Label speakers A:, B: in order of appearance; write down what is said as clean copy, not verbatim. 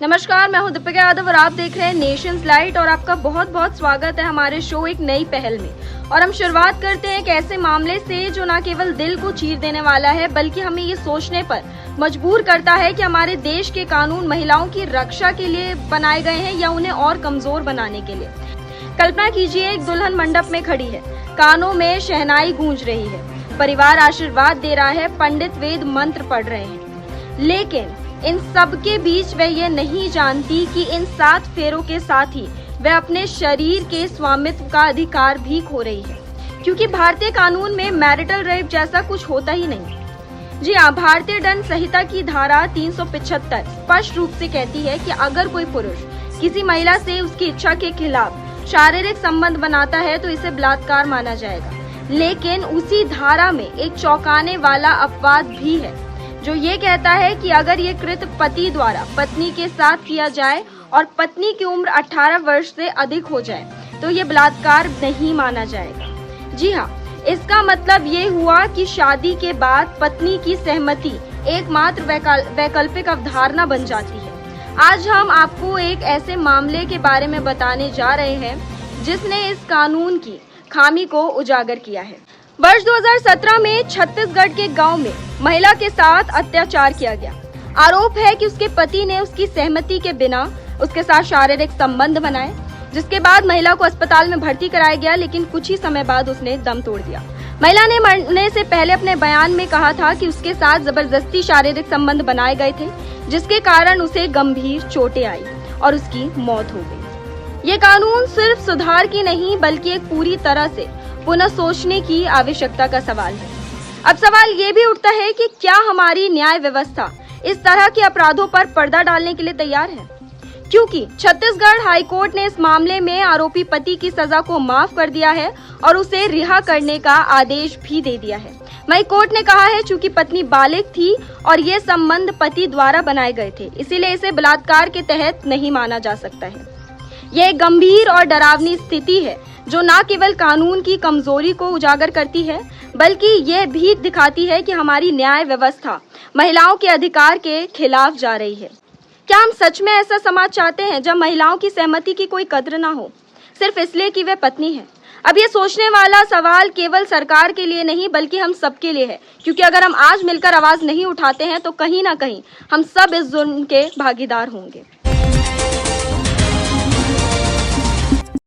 A: नमस्कार, मैं हूं दीपिका यादव और आप देख रहे हैं नेशंस लाइट और आपका बहुत बहुत स्वागत है हमारे शो एक नई पहल में। और हम शुरुआत करते हैं एक ऐसे मामले से जो न केवल दिल को चीर देने वाला है बल्कि हमें ये सोचने पर मजबूर करता है कि हमारे देश के कानून महिलाओं की रक्षा के लिए बनाए गए हैं या उन्हें और कमजोर बनाने के लिए। कल्पना कीजिए, एक दुल्हन मंडप में खड़ी है, कानों में शहनाई गूंज रही है, परिवार आशीर्वाद दे रहा है, पंडित वेद मंत्र पढ़ रहे हैं, लेकिन इन सब के बीच वह ये नहीं जानती कि इन 7 फेरों के साथ ही वह अपने शरीर के स्वामित्व का अधिकार भी खो रही है, क्योंकि भारतीय कानून में मैरिटल रेप जैसा कुछ होता ही नहीं। जी हाँ, भारतीय दंड संहिता की धारा 375 स्पष्ट रूप से कहती है कि अगर कोई पुरुष किसी महिला से उसकी इच्छा के खिलाफ शारीरिक संबंध बनाता है तो इसे बलात्कार माना जाएगा। लेकिन उसी धारा में एक चौंकाने वाला अपवाद भी है जो ये कहता है कि अगर ये कृत्य पति द्वारा पत्नी के साथ किया जाए और पत्नी की उम्र 18 वर्ष से अधिक हो जाए तो ये बलात्कार नहीं माना जाएगा। जी हाँ, इसका मतलब ये हुआ कि शादी के बाद पत्नी की सहमति एकमात्र वैकल्पिक अवधारणा बन जाती है। आज हम आपको एक ऐसे मामले के बारे में बताने जा रहे हैं जिसने इस कानून की खामी को उजागर किया है। वर्ष 2017 में छत्तीसगढ़ के गांव में महिला के साथ अत्याचार किया गया। आरोप है कि उसके पति ने उसकी सहमति के बिना उसके साथ शारीरिक संबंध बनाए, जिसके बाद महिला को अस्पताल में भर्ती कराया गया, लेकिन कुछ ही समय बाद उसने दम तोड़ दिया। महिला ने मरने से पहले अपने बयान में कहा था कि उसके साथ जबरदस्ती शारीरिक संबंध बनाए गए थे, जिसके कारण उसे गंभीर चोटें आई और उसकी मौत हो गई। ये कानून सिर्फ सुधार की नहीं बल्कि एक पूरी तरह से पुनः सोचने की आवश्यकता का सवाल है। अब सवाल ये भी उठता है कि क्या हमारी न्याय व्यवस्था इस तरह के अपराधों पर पर्दा डालने के लिए तैयार है? क्योंकि छत्तीसगढ़ हाईकोर्ट ने इस मामले में आरोपी पति की सजा को माफ कर दिया है और उसे रिहा करने का आदेश भी दे दिया है। वहीं कोर्ट ने कहा है चूंकि पत्नी बालिग थी और ये संबंध पति द्वारा बनाए गए थे, इसीलिए इसे बलात्कार के तहत नहीं माना जा सकता है। यह एक गंभीर और डरावनी स्थिति है जो न केवल कानून की कमजोरी को उजागर करती है बल्कि ये भी दिखाती है कि हमारी न्याय व्यवस्था महिलाओं के अधिकार के खिलाफ जा रही है। क्या हम सच में ऐसा समाज चाहते हैं जब महिलाओं की सहमति की कोई कद्र ना हो, सिर्फ इसलिए कि वे पत्नी है? अब ये सोचने वाला सवाल केवल सरकार के लिए नहीं बल्कि हम सबके लिए है, क्योंकि अगर हम आज मिलकर आवाज नहीं उठाते हैं तो कहीं ना कहीं हम सब इस जुर्म के भागीदार होंगे।